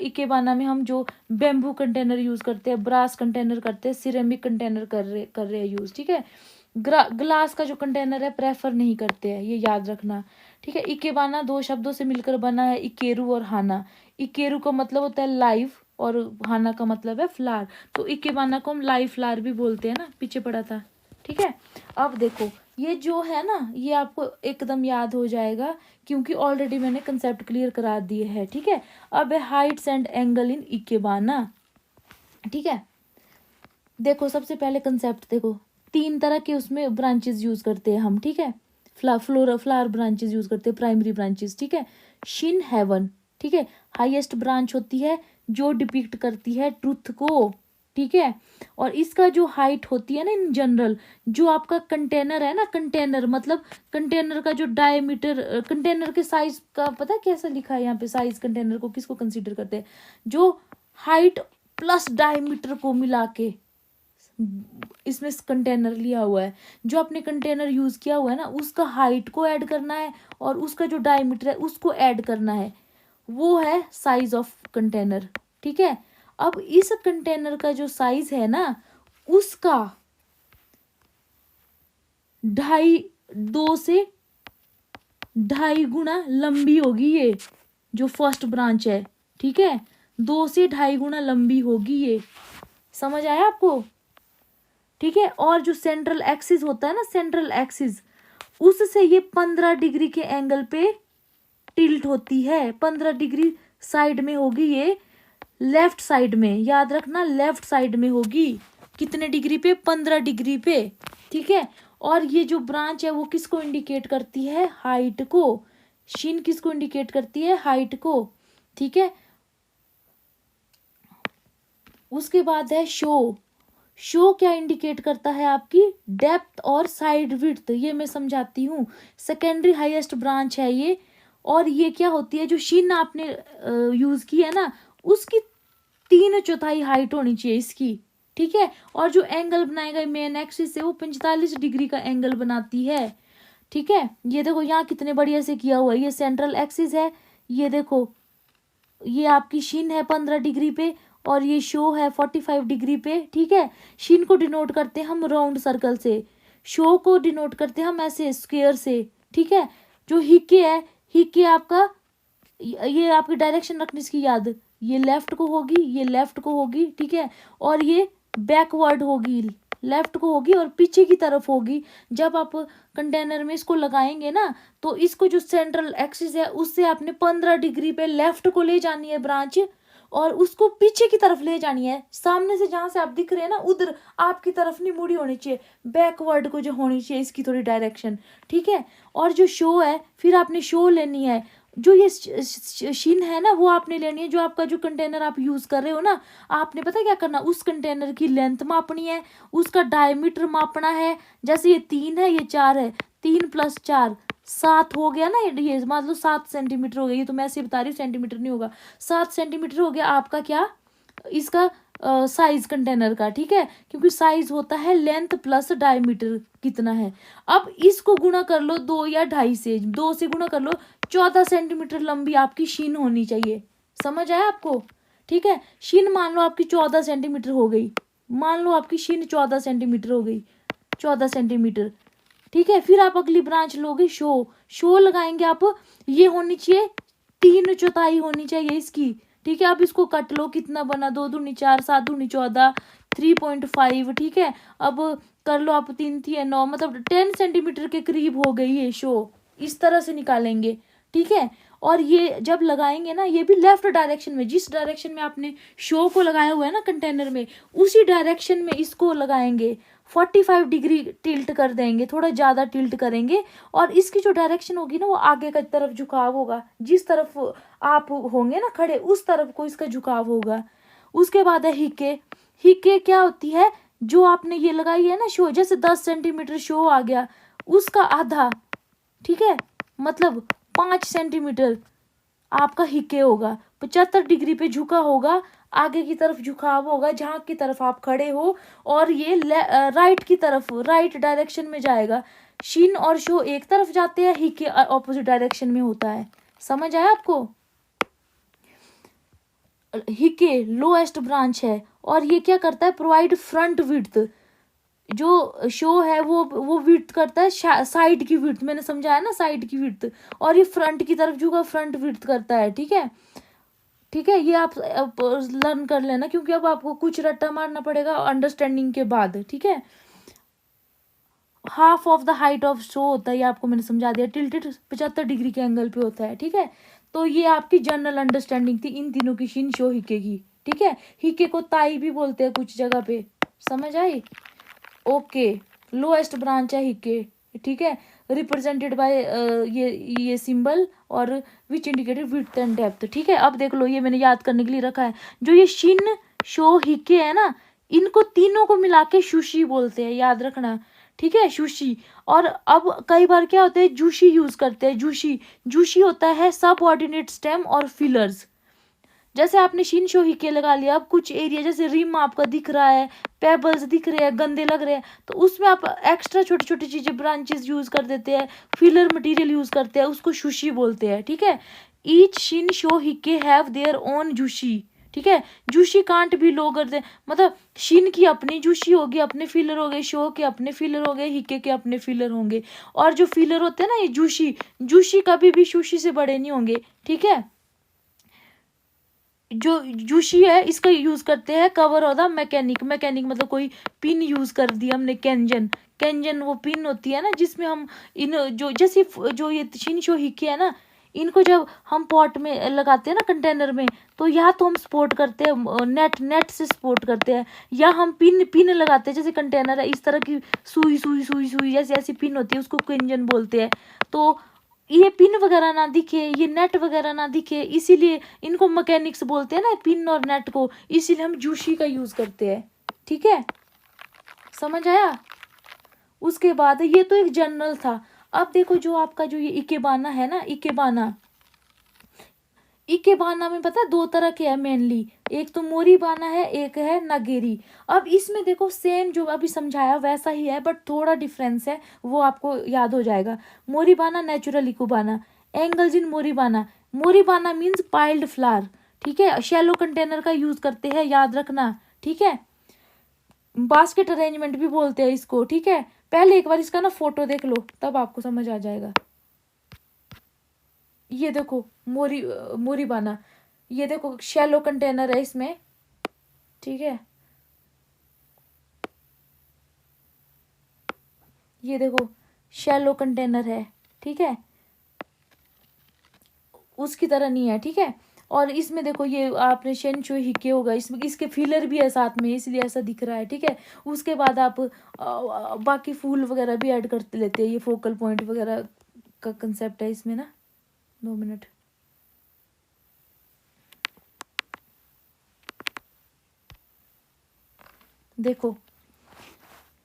इकेबाना में हम जो बेम्बू कंटेनर यूज करते हैं, ब्रास कंटेनर करते हैं, सिरेमिक कंटेनर कर रहे हैं यूज, ठीक है। ग्लास का जो कंटेनर है प्रेफर नहीं करते हैं, ये याद रखना। ठीक है, इकेबाना दो शब्दों से मिलकर बना है, इकेरू और हाना। इकेरू का मतलब होता है लाइव और हाना का मतलब है फ्लावर, तो इकेबाना को हम लाइव फ्लावर भी बोलते हैं ना, पीछे पड़ा था। ठीक है, अब देखो ये जो है ना, ये आपको एकदम याद हो जाएगा क्योंकि ऑलरेडी मैंने कंसेप्ट क्लियर करा दिए है। ठीक है, अब है Heights and angle in ikebana. ठीक है, देखो सबसे पहले कंसेप्ट देखो, तीन तरह के उसमें ब्रांचेस यूज करते हैं हम। ठीक है, फ्लावर ब्रांचेस यूज करते हैं, प्राइमरी ब्रांचेस। ठीक है, शिन हेवन, ठीक है, हाईएस्ट ब्रांच होती है जो डिपिक्ट करती है ट्रुथ को। ठीक है, और इसका जो हाइट होती है ना इन जनरल, जो आपका कंटेनर है ना, कंटेनर मतलब कंटेनर का जो डायमीटर, कंटेनर के साइज का पता है कैसा लिखा है यहाँ पे, साइज कंटेनर को किसको कंसीडर करते हैं, जो हाइट प्लस डायमीटर को मिला के इसमें कंटेनर लिया हुआ है, जो आपने कंटेनर यूज किया हुआ है ना उसका हाइट को ऐड करना है और उसका जो डायमीटर है उसको ऐड करना है, वो है साइज ऑफ कंटेनर। ठीक है, अब इस कंटेनर का जो साइज है ना उसका 2 से 2.5 गुना लंबी होगी ये जो फर्स्ट ब्रांच है। ठीक है, 2 से 2.5 गुना लंबी होगी ये, समझ आया आपको। ठीक है, और जो सेंट्रल एक्सिस होता है ना, सेंट्रल एक्सिस, उससे ये 15 डिग्री के एंगल पे टिल्ट होती है, 15 डिग्री साइड में होगी ये, लेफ्ट साइड में, याद रखना लेफ्ट साइड में होगी। कितने डिग्री पे, 15 डिग्री पे। ठीक है, और ये जो ब्रांच है वो किसको इंडिकेट करती है, हाइट को। शिन किसको इंडिकेट करती है, हाइट को। ठीक है, उसके बाद है शो। शो क्या इंडिकेट करता है, आपकी डेप्थ और साइड विड्थ, ये मैं समझाती हूँ। सेकेंडरी हाईएस्ट ब्रांच है ये, और ये क्या होती है, जो शिन आपने यूज की है ना उसकी 3/4 हाइट होनी चाहिए इसकी। ठीक है, और जो एंगल बनाएगा मेन एक्सिस से वो 45 डिग्री का एंगल बनाती है। ठीक है, ये देखो यहाँ कितने बढ़िया से किया हुआ है, ये सेंट्रल एक्सिस है, ये देखो ये आपकी शिन है 15 डिग्री पे और ये शो है 45 डिग्री पे। ठीक है, शिन को डिनोट करते हैं हम राउंड सर्कल से, शो को डिनोट करते हैं हम ऐसे स्क्वायर से। ठीक है, जो हिके है, हिके आपका ये आपकी डायरेक्शन रखनी इसकी याद, ये लेफ्ट को होगी, ये लेफ्ट को होगी। ठीक है, और ये बैकवर्ड होगी, लेफ्ट को होगी और पीछे की तरफ होगी। जब आप कंटेनर में इसको लगाएंगे ना तो इसको जो सेंट्रल एक्सिस है उससे आपने 15 डिग्री पे लेफ्ट को ले जानी है ब्रांच, और उसको पीछे की तरफ ले जानी है। सामने से जहां से आप दिख रहे हैं ना उधर आपकी तरफ नहीं मुड़ी होनी चाहिए, बैकवर्ड को जो होनी चाहिए इसकी थोड़ी डायरेक्शन। ठीक है, और जो शो है फिर आपने शो लेनी है, जो ये शिन है ना वो आपने लेनी है, जो आपका जो कंटेनर आप यूज कर रहे हो ना, आपने पता क्या करना, उस कंटेनर की लेंथ मापनी है, उसका डायमीटर मापना है। जैसे ये 3 है, ये 4 है, 3 + 4 7 हो गया ना, ये मान लो 7 सेंटीमीटर हो गया, ये तो मैं ऐसे बता रही हूँ, सेंटीमीटर नहीं होगा, 7 सेंटीमीटर हो गया आपका क्या, इसका साइज कंटेनर का। ठीक है, क्योंकि साइज होता है लेंथ प्लस डायमीटर कितना है। अब इसको गुणा कर लो 2 या 2.5 से, 2 से गुणा कर लो, 14 सेंटीमीटर लंबी आपकी शीन होनी चाहिए। समझ आया आपको। ठीक है, शीन मान लो आपकी 14 सेंटीमीटर हो गई, मान लो आपकी शीन 14 सेंटीमीटर हो गई, 14 सेंटीमीटर। ठीक है, फिर आप अगली ब्रांच लोगे शो, शो लगाएंगे आप, ये होनी चाहिए 3/4 होनी चाहिए इसकी। ठीक है, अब इसको कट लो, कितना बना, 2 दूनी 4, 7 दूनी 14, 3.5। ठीक है, अब कर लो आप, 3 थी 9, मतलब 10 सेंटीमीटर के करीब हो गई ये शो, इस तरह से निकालेंगे। ठीक है, और ये जब लगाएंगे ना, ये भी लेफ्ट डायरेक्शन में, जिस डायरेक्शन में आपने शो को लगाया हुआ है ना कंटेनर में, उसी डायरेक्शन में इसको लगाएंगे। 45 डिग्री टिल्ट कर देंगे, थोड़ा ज़्यादा टिल्ट करेंगे, और इसकी जो डायरेक्शन होगी ना वो आगे की तरफ झुकाव होगा, जिस तरफ आप होंगे ना खड़े उस तरफ को इसका झुकाव होगा। उसके बाद है हिके। हिके क्या होती है, जो आपने ये लगाई है ना शो, जैसे 10 सेंटीमीटर शो आ गया, उसका आधा, ठीक है, मतलब 5 सेंटीमीटर आपका हिके होगा, 75 डिग्री पे झुका होगा, आगे की तरफ झुकाव होगा जहाँ की तरफ आप खड़े हो, और ये राइट की तरफ, राइट डायरेक्शन में जाएगा। शिन और शो एक तरफ जाते हैं, हिके ऑपोजिट डायरेक्शन में होता है। समझ आया आपको। हिके लोएस्ट ब्रांच है, और ये क्या करता है, प्रोवाइड फ्रंट विड्थ, जो शो है वो विड्थ करता है साइड की विड्थ, मैंने समझाया ना साइड की विड्थ, और ये फ्रंट की तरफ झुका फ्रंट विड्थ करता है। ठीक है, ठीक है, ये आप लर्न कर लेना, क्योंकि अब आपको कुछ रट्टा मारना पड़ेगा अंडरस्टैंडिंग के बाद। ठीक है, half of the height of show होता है, ये आपको मैंने समझा दिया, टिल्टेड 75 डिग्री के एंगल पे होता है। ठीक है, तो ये आपकी जनरल अंडरस्टैंडिंग थी इन तीनों की, शिन शो हिके की। ठीक है, हिके को ताई भी बोलते हैं कुछ जगह पे, समझ आई? ओके, लोएस्ट ब्रांच है हिके। ठीक है, रिप्रेजेंटेड बाय ये सिंबल और विच इंडिकेटेड विड्थ एंड डेप्थ। ठीक है, अब देख लो, ये मैंने याद करने के लिए रखा है, जो ये शिन शो हिके है ना, इनको तीनों को मिला के शुशी बोलते हैं, याद रखना। ठीक है, शुशी। और अब कई बार क्या होता है, जूशी यूज करते हैं, जूशी। जूशी होता है सबऑर्डिनेट स्टेम और फिलर्स। जैसे आपने शिन शो हिके लगा लिया, अब कुछ एरिया जैसे रिम आपका दिख रहा है, पेबल्स दिख रहे हैं, गंदे लग रहे हैं, तो उसमें आप एक्स्ट्रा छोटी छोटी चीजें ब्रांचेस यूज कर देते हैं, फिलर मटेरियल यूज करते हैं, उसको शुशी बोलते हैं। ठीक है, ईच शिन शो हिके हैव देयर ओन जूशी। ठीक है, जूशी कांट भी लो करते, मतलब शिन की अपनी जूशी होगी, अपने फिलर हो गए, शो के अपने फिलर हो गए, हिके के अपने फिलर होंगे। और जो फिलर होते हैं ना ये जूशी, जूशी कभी भी शुशी से बड़े नहीं होंगे। ठीक है, जो जूशी है इसका यूज करते हैं cover of the mechanic. Mechanic मतलब कोई पिन यूज कर दिया हमने, कैंजन। कैंजन वो पिन होती है ना जिसमें हम इन जो जैसे जो ये शिनशो हिके है ना, इनको जब हम पॉट में लगाते हैं ना कंटेनर में, तो या तो हम सपोर्ट करते हैं नेट नेट से सपोर्ट करते हैं, या हम पिन पिन लगाते हैं, जैसे कंटेनर है इस तरह की सुई सुई सुई सुई जैसे ऐसी पिन होती है, उसको कैंजन बोलते हैं। तो ये पिन वगैरह ना दिखे, ये नेट वगैरह ना दिखे, इसीलिए इनको मैकेनिक्स बोलते हैं ना, पिन और नेट को, इसीलिए हम जूशी का यूज करते हैं। ठीक है, समझ आया? उसके बाद ये तो एक जनरल था। अब देखो जो आपका जो ये इकेबाना है ना, इकेबाना, इकेबाना में पता है दो तरह के है मेनली, एक तो मोरीबाना है, एक है नागेरी। अब इसमें देखो सेम जो अभी समझाया वैसा ही है, बट थोड़ा डिफरेंस है, वो आपको याद हो जाएगा। Moribana natural ikebana, angles in moribana. Moribana means piled flower. ठीक है, शैलो कंटेनर का यूज करते हैं, याद रखना। ठीक है, बास्केट अरेंजमेंट भी बोलते हैं इसको। ठीक है, पहले एक बार इसका ना फोटो देख लो, तब आपको समझ आ जाएगा। ये देखो मोरीबाना, ये देखो शैलो कंटेनर है इसमें। ठीक है, ये देखो शैलो कंटेनर है। ठीक है, उसकी तरह नहीं है। ठीक है, और इसमें देखो ये आपने शेनशो हिके होगा, इसमें इसके फिलर भी है साथ में, इसलिए ऐसा दिख रहा है। ठीक है, उसके बाद आप बाकी फूल वगैरह भी ऐड करते लेते हैं, ये फोकल पॉइंट वगैरह का कंसेप्ट है इसमें ना। 2 मिनट, देखो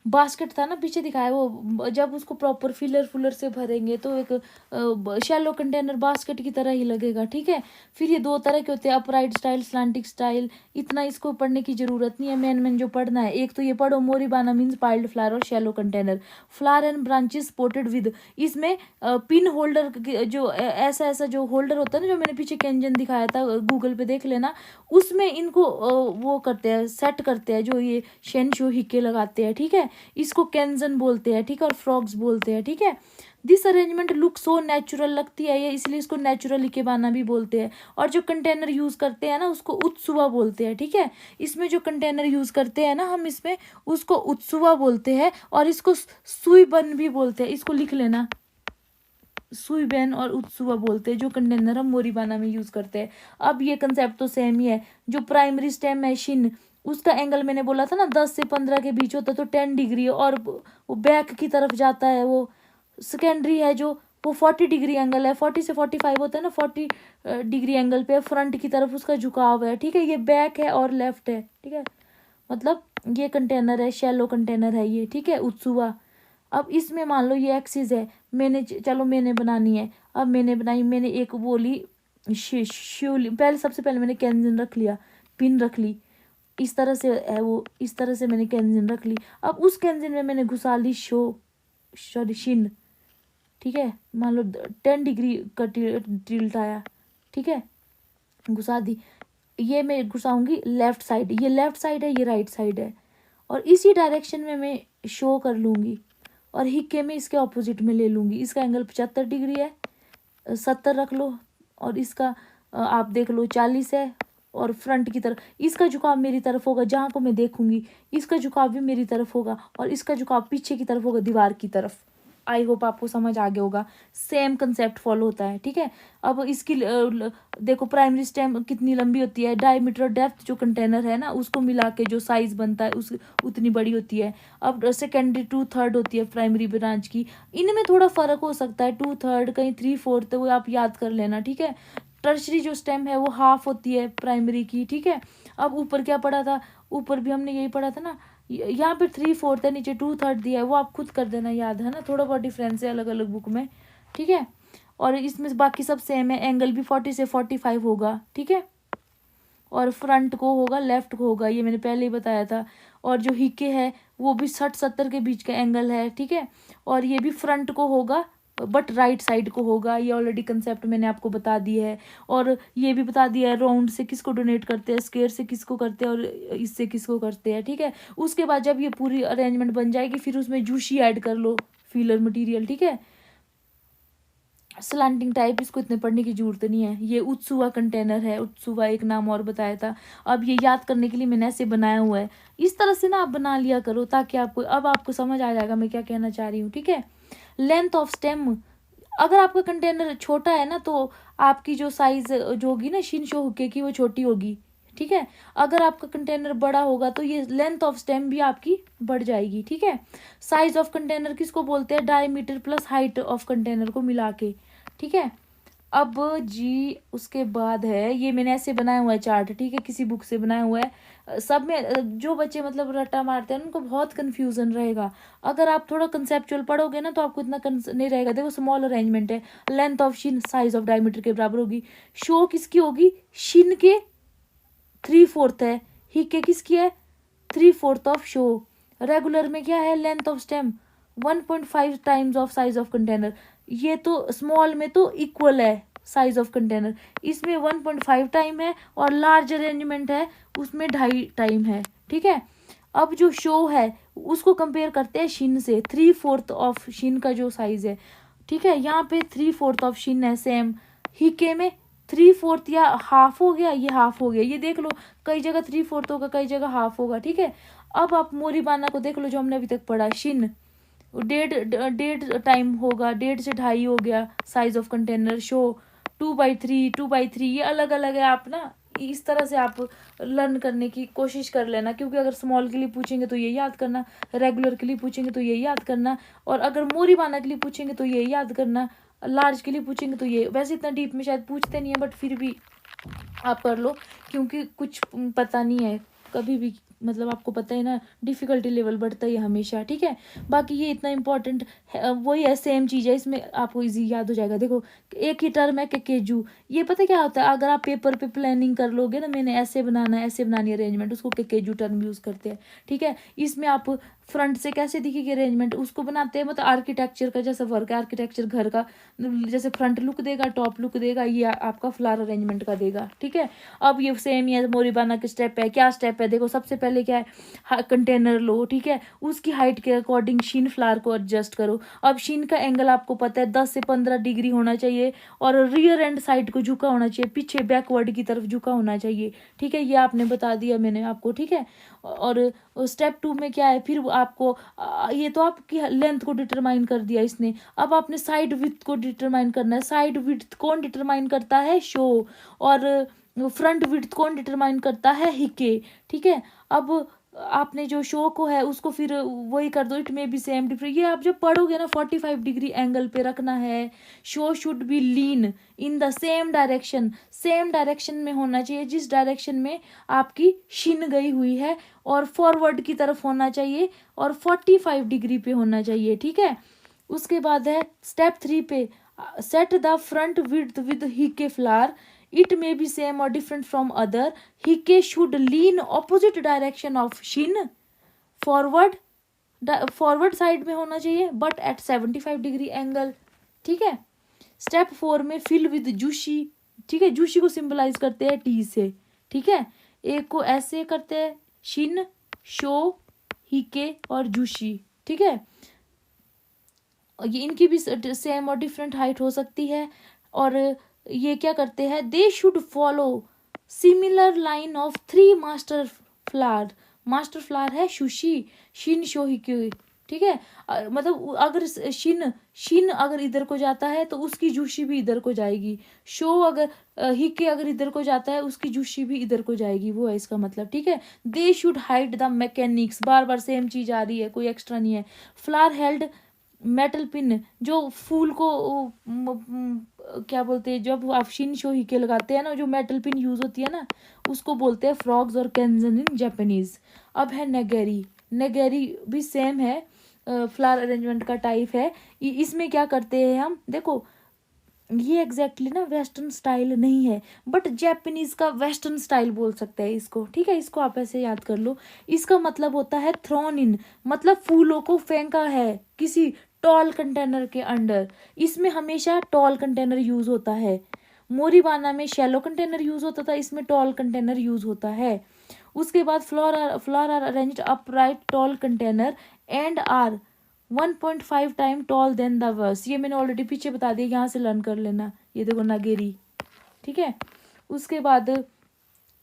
बास्केट था ना पीछे दिखाया, वो जब उसको प्रॉपर फिलर फुलर से भरेंगे तो एक शैलो कंटेनर बास्केट की तरह ही लगेगा। ठीक है, फिर ये दो तरह के होते हैं, अपराइट स्टाइल, स्लांटिक स्टाइल। इतना इसको पढ़ने की जरूरत नहीं है, मेन जो पढ़ना है एक तो ये पढ़ो, मोरीबाना मीन्स पाइल्ड फ्लावर और shallow container, flower and branches supported with. इसमें पिन होल्डर जो ऐसा ऐसा जो होल्डर होता है ना, जो मैंने पीछे कैंजन दिखाया था, गूगल पे देख लेना, उसमें इनको वो करते हैं, सेट करते हैं, जो ये शेनशो हिके लगाते हैं। ठीक है, इसको कैंजन बोलते हैं। ठीक है, और फ्रॉग्स बोलते हैं। ठीक है, this arrangement look so natural लगती है ये, इसलिए इसको नेचुरल इकेबाना भी बोलते हैं। और जो कंटेनर यूज करते हैं ना उसको उत्सुवा बोलते हैं। ठीक है, इसमें जो कंटेनर यूज करते हैं ना हम इसमें, उसको उत्सुवा बोलते हैं, और इसको सुईबन भी बोलते हैं, इसको लिख लेना, सुईबेन और उत्सुवा बोलते हैं, जो कंटेनर हम मोरीबाना में यूज करते हैं। अब ये कंसेप्ट तो सेम ही है। जो प्राइमरी स्टेम है शिन, उसका एंगल मैंने बोला था ना 10 से 15 के बीच होता है, तो 10 डिग्री, और वो बैक की तरफ जाता है। वो सेकेंडरी है जो, वो 40 डिग्री एंगल है, 40 से 45 होता है ना, 40 डिग्री एंगल पे फ्रंट की तरफ उसका झुकाव है। ठीक है, ये बैक है और लेफ्ट है। ठीक है, मतलब ये कंटेनर है, शैलो कंटेनर है ये। ठीक है, उत्सुवा। अब इसमें मान लो ये एक्सिस है, मैंने चलो मैंने बनानी है, अब मैंने बनाई, मैंने एक बोली शिवलिंग, पहले सबसे पहले मैंने कैंजन रख लिया, पिन रख ली, इस तरह से है वो, इस तरह से मैंने कैंजन रख ली। अब उस कैंजन में मैंने घुसा ली सॉरी शिन। ठीक है, मान लो 10 डिग्री का टिल्ट आया। ठीक है, घुसा दी, ये मैं घुसाऊंगी लेफ्ट साइड, ये लेफ्ट साइड है, ये राइट साइड है, और इसी डायरेक्शन में मैं शो कर लूँगी और हिक्के में इसके ऑपोजिट में ले लूँगी। इसका एंगल 75 डिग्री है, 70 रख लो, और इसका आप देख लो 40 है, और फ्रंट की तरफ इसका झुकाव मेरी तरफ होगा, जहाँ को मैं देखूंगी इसका झुकाव भी मेरी तरफ होगा, और इसका झुकाव पीछे की तरफ होगा, दीवार की तरफ। आई होप आपको समझ आ गया होगा, सेम कंसेप्ट फॉलो होता है, ठीक है। अब इसकी देखो प्राइमरी स्टेम कितनी लंबी होती है, डायमीटर डेप्थ जो कंटेनर है ना उसको मिला के जो साइज बनता है उस उतनी बड़ी होती है। अब सेकेंडरी 2/3 होती है प्राइमरी ब्रांच की, इनमें थोड़ा फर्क हो सकता है, 2/3 कहीं 3/4, वो आप याद कर लेना, ठीक है। टर्शरी जो स्टेम है वो हाफ होती है प्राइमरी की, ठीक है। अब ऊपर क्या पढ़ा था, ऊपर भी हमने यही पढ़ा था ना, यहाँ पे 3/4 है, नीचे 2/3 दिया है, वो आप खुद कर देना, याद है ना, थोड़ा बहुत डिफरेंस है अलग अलग बुक में, ठीक है। और इसमें बाकी सब सेम है, एंगल भी 40 से 45 होगा, ठीक है। और फ्रंट को होगा, लेफ्ट को होगा, ये मैंने पहले ही बताया था। और जो हिके है वो भी 60-70 के बीच का एंगल है, ठीक है। और ये भी फ्रंट को होगा बट राइट साइड को होगा, ये ऑलरेडी कंसेप्ट मैंने आपको बता दी है। और ये भी बता दिया है राउंड से किसको डोनेट करते हैं, स्क्वायर से किसको करते हैं, और इससे किसको करते हैं, ठीक है। उसके बाद जब ये पूरी अरेंजमेंट बन जाएगी फिर उसमें जूशी ऐड कर लो, फिलर मटेरियल, ठीक है। स्लांटिंग टाइप, इसको इतने पढ़ने की जरूरत नहीं है। ये उत्सुवा कंटेनर है, उत्सुवा एक नाम और बताया था। अब ये याद करने के लिए मैंने ऐसे बनाया हुआ है, इस तरह से ना आप बना लिया करो ताकि आपको अब आपको समझ आ जाएगा मैं क्या कहना चाह रही हूँ, ठीक है। लेंथ ऑफ स्टेम, अगर आपका कंटेनर छोटा है ना तो आपकी जो साइज जो होगी ना शिन शो हुक्के की वो छोटी होगी, ठीक है। अगर आपका कंटेनर बड़ा होगा तो ये लेंथ ऑफ स्टेम भी आपकी बढ़ जाएगी, ठीक है। साइज ऑफ कंटेनर किसको बोलते हैं, diameter plus height of container को मिला के, ठीक है। अब जी उसके बाद है, ये मैंने ऐसे बनाया हुआ है चार्ट, ठीक है, किसी बुक से बनाया हुआ है। सब में जो बच्चे मतलब रट्टा मारते हैं उनको बहुत कंफ्यूजन रहेगा। अगर आप थोड़ा कंसेप्चुअल पढ़ोगे ना तो आपको इतना नहीं रहेगा। देखो स्मॉल अरेंजमेंट है, length of Shin size of diameter के बराबर होगी। शो किसकी होगी, शिन के 3/4 है, हिक्के किसकी है 3/4 ऑफ शो। रेगुलर में क्या है, length of stem 1.5 times of size of container. ये तो स्मॉल में तो इक्वल है साइज ऑफ कंटेनर, इसमें 1.5 टाइम है, और लार्ज अरेंजमेंट है उसमें 2.5 टाइम है, ठीक है। अब जो शो है उसको कंपेयर करते हैं शिन से, 3/4 ऑफ शिन का जो साइज है, ठीक है। यहाँ पे 3/4 ऑफ शिन है सेम, हिके में 3/4 या हाफ हो गया, ये हाफ हो गया, ये देख लो कई जगह 3/4 होगा कई जगह हाफ होगा, ठीक है। अब आप मोरीबाना को देख लो जो हमने अभी तक पढ़ा, शिन 1.5 टाइम होगा, 1.5 से 2.5 हो गया साइज ऑफ कंटेनर। शो 2/3 2/3, ये अलग अलग है। आप ना इस तरह से आप लर्न करने की कोशिश कर लेना, क्योंकि अगर स्मॉल के लिए पूछेंगे तो ये याद करना, रेगुलर के लिए पूछेंगे तो ये याद करना, और अगर मोरीबाना के लिए पूछेंगे तो ये याद करना, लार्ज के लिए पूछेंगे तो ये। वैसे इतना डीप में शायद पूछते नहीं है बट फिर भी आप कर लो, क्योंकि कुछ पता नहीं है कभी भी, मतलब आपको पता है ना डिफ़िकल्टी लेवल बढ़ता ही है हमेशा, ठीक है। बाकी ये इतना इंपॉर्टेंट है, वही है सेम चीज़ है, इसमें आपको इजी याद हो जाएगा। देखो एक ही टर्म है केकेजू, ये पता क्या होता है, अगर आप पेपर पे प्लानिंग कर लोगे ना, मैंने ऐसे बनाना है ऐसे बनानी अरेंजमेंट, उसको केकेजू टर्म यूज़ करते हैं, ठीक है। इसमें आप फ्रंट से कैसे दिखेगी अरेंजमेंट उसको बनाते हैं, मतलब आर्किटेक्चर का जैसा वर्क है, आर्किटेक्चर घर का जैसे फ्रंट लुक देगा टॉप लुक देगा, ये आपका फ्लावर अरेंजमेंट का देगा, ठीक है। अब ये सेम ही है, मोरीबाना के स्टेप है, क्या स्टेप है, देखो सबसे पहले क्या है, कंटेनर लो, ठीक है, उसकी हाइट के अकॉर्डिंग शीन फ्लावर को एडजस्ट करो। अब शीन का एंगल आपको पता है 10 से 15 डिग्री होना चाहिए, और रियर एंड साइड को झुका होना चाहिए, पीछे बैकवर्ड की तरफ झुका होना चाहिए, ठीक है। ये आपने बता दिया मैंने आपको, ठीक है। और स्टेप 2 में क्या है, फिर आपको ये तो आपकी लेंथ को डिटरमाइन कर दिया इसने, अब आपने साइड विड्थ को डिटरमाइन करना है। साइड विड्थ कौन डिटरमाइन करता है, शो, और फ्रंट विड्थ कौन डिटरमाइन करता है, हिके, ठीक है। अब आपने जो शो को है उसको फिर वही कर दो, इट में भी सेम डिफरेंट, ये आप जब पढ़ोगे ना 45 डिग्री एंगल पे रखना है। Show should be lean in the same direction, same direction में होना चाहिए जिस डायरेक्शन में आपकी शिन गई हुई है, और फॉरवर्ड की तरफ होना चाहिए, और 45 डिग्री पे होना चाहिए, ठीक है। उसके बाद है स्टेप 3 पे, set the front width with हिके flower, it may be same or different from other, hike should lean opposite direction of shin, forward side में होना चाहिए बट एट 75 डिग्री एंगल, ठीक है। स्टेप 4 में फिल विद जूशी, ठीक है, जूशी को सिंबलाइज करते हैं टी से, ठीक है। एक को ऐसे करते हैं शिन, शो, हिके और जूशी, ठीक है, ये इनकी भी सेम और डिफरेंट हाइट हो सकती है। और ये क्या करते हैं, they should follow similar line of 3 master flower. Master flower है शुशी, शिन, शोहिक्यू, ठीक है। मतलब अगर शिन शिन अगर इधर को जाता है तो उसकी जूशी भी इधर को जाएगी। शो अगर हिके अगर इधर को जाता है उसकी जूशी भी इधर को जाएगी, वो है इसका मतलब, ठीक है। They should hide the mechanics, bar bar same चीज आ रही है, कोई एक्स्ट्रा नहीं है। फ्लावर हेल्ड मेटल पिन, जो फूल को क्या बोलते हैं, जब आप शिन शो हिके लगाते हैं ना, जो मेटल पिन यूज होती है ना, उसको बोलते हैं फ्रॉग्स और कैंजन इन जापानीज। अब है नेगेरी, नेगेरी भी सेम है, फ्लावर अरेंजमेंट का टाइप है। इसमें क्या करते हैं हम, देखो ये एग्जैक्टली ना वेस्टर्न स्टाइल नहीं है, बट जापानीज का वेस्टर्न स्टाइल बोल सकते हैं इसको, ठीक है। इसको आप ऐसे याद कर लो। इसका मतलब होता है थ्रोन इन, मतलब फूलों को फेंका है किसी टॉल कंटेनर के अंडर। इसमें हमेशा टॉल कंटेनर यूज होता है। मोरीबाना में शैलो कंटेनर यूज होता था, इसमें टॉल कंटेनर यूज होता है। उसके बाद flower are arranged upright tall container and are 1.5 time tall than the vase. ये मैंने ऑलरेडी पीछे बता दिया, यहाँ से लर्न कर लेना। ये देखो नागेरी, ठीक है। उसके बाद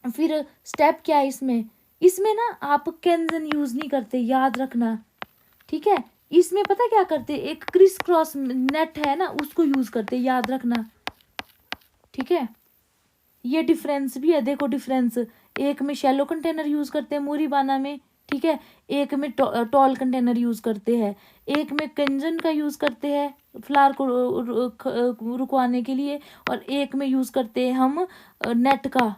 फिर स्टेप क्या है इसमें, इसमें ना आप कैंजन यूज नहीं करते, याद रखना, ठीक है। इसमें पता क्या करते, एक क्रिस क्रॉस नेट है ना, उसको यूज करते, याद रखना, ठीक है। ये डिफरेंस भी है, देखो डिफरेंस, एक में शैलो कंटेनर यूज करते हैं मोरीबाना में, ठीक है। एक में टॉल कंटेनर यूज करते हैं। एक में कंजन का यूज करते हैं फ्लावर को रुकवाने के लिए, और एक में यूज करते हैं हम नेट का,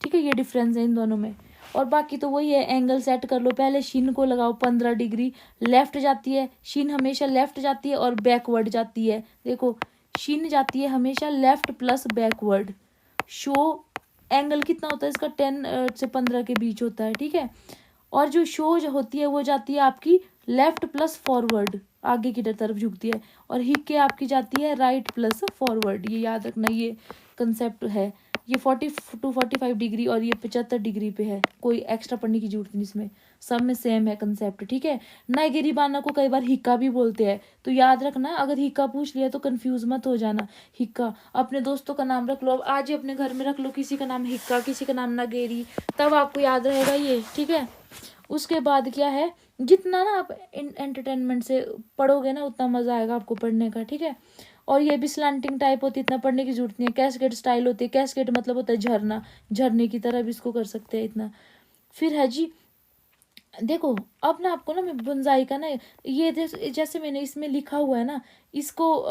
ठीक है। ये डिफरेंस है इन दोनों में। और बाकी तो वही है, एंगल सेट कर लो, पहले शिन को लगाओ 15 डिग्री, लेफ्ट जाती है शिन, हमेशा लेफ्ट जाती है और बैकवर्ड जाती है। देखो शिन जाती है हमेशा left plus backward. Show angle कितना होता है इसका, 10 से 15 के बीच होता है, ठीक है। और जो शो जो होती है वो जाती है आपकी लेफ्ट प्लस फॉरवर्ड, आगे की तरफ झुकती है। और हिके आपकी जाती है राइट प्लस फॉरवर्ड, ये याद रखना, ये कंसेप्ट है। ये 40 to 45 डिग्री और ये 75 डिग्री पे है, कोई एक्स्ट्रा पढ़ने की जरूरत नहीं इसमें, सब में सेम है कंसेप्ट, ठीक है। नाइगेरी बाना को कई बार हिक्का भी बोलते हैं, तो याद रखना, अगर हिक्का पूछ लिया तो कंफ्यूज मत हो जाना। हिक्का अपने दोस्तों का नाम रख लो, अब आज ही अपने घर में रख लो, किसी का नाम हिक्का, किसी का नाम नागेरी, तब आपको याद रहेगा ये, ठीक है। उसके बाद क्या है, जितना ना आप एंटरटेनमेंट से पढ़ोगे ना उतना मजा आएगा आपको पढ़ने का, ठीक है। और ये भी स्लैंटिंग टाइप होती है, इतना पढ़ने की जरूरत नहीं है। कैस्केड स्टाइल होती है, कैस्केड मतलब होता है झरना, झरने की तरह भी इसको कर सकते हैं इतना। फिर है जी, देखो अब ना आपको ना मैं बुनजाई का ना, ये जैसे मैंने इसमें लिखा हुआ है ना, इसको